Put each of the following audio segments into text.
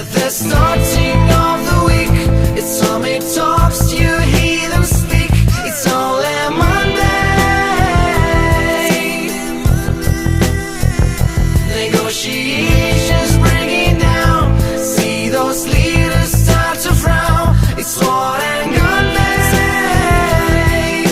At the starting of the week, it's army talks, you hear them speak. It's only Monday. Negotiations breaking down, see those leaders start to frown. It's sword and gun day.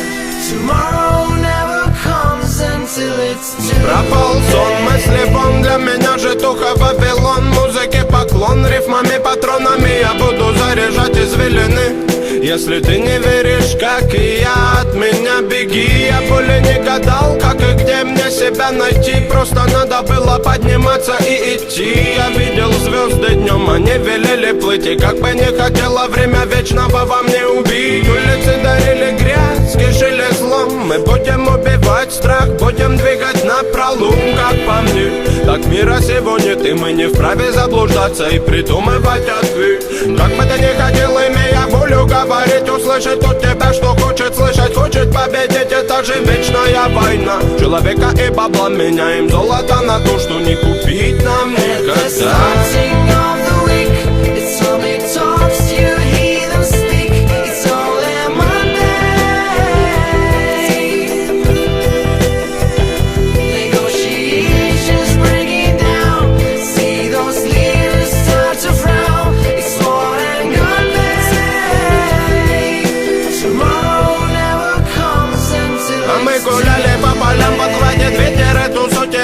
Tomorrow never comes until it's too Пропал сон, мысли вон, для меня житуха Вавилон. Музыке поклон, рифмами, патронами я буду заряжать извилины. Если ты не веришь, как и я, от меня беги. Я более не гадал, как и где мне себя найти. Просто надо было подниматься и идти. Я видел звезды днем, они велели плыть. И как бы не хотела время вечного во мне убить. Улицы дарили грязь, кишили злом. Мы будем убивать страх, будем двигать напролом, как по мне. Так мира сегодня ты, мы не вправе заблуждаться и придумывать ответ. Как бы ты не хотел, имея волю говорить, услышать от тебя, что хочет слышать, хочет победить. Это же вечная война человека и бабла. Меняем золото на то, что не купить нам никогда.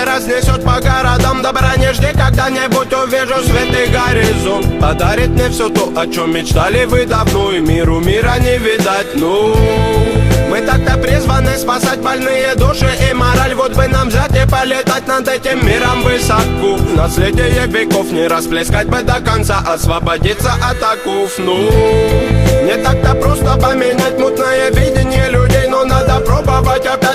Разнесет по городам, добра не жди, когда-нибудь увижу свет и горизонт. Подарит мне все то, о чем мечтали вы давно, и миру мира не видать, ну. Мы так-то призваны спасать больные души и мораль. Вот бы нам взять и полетать над этим миром высоко. Наследие веков не расплескать бы до конца, освободиться от оков, ну. Не так-то просто поменять мутное видение людей, но надо пробовать опять.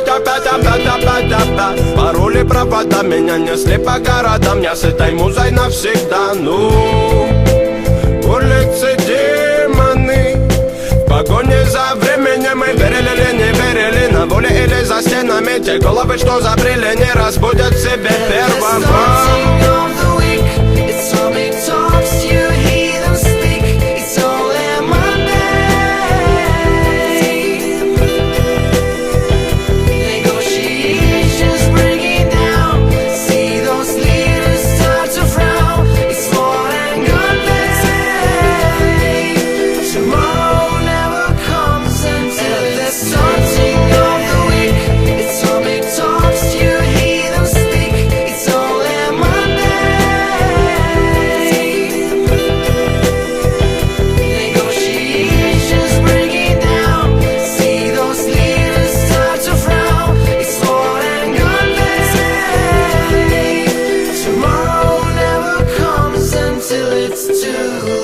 Пароли, провода меня несли по городам. Я с этой музой навсегда, ну. Улицы демоны, в погоне за временем. Мы верили или не верили, на воле или за стенами. Те головы, что забрели, не разбудят в себе первого. Till it's too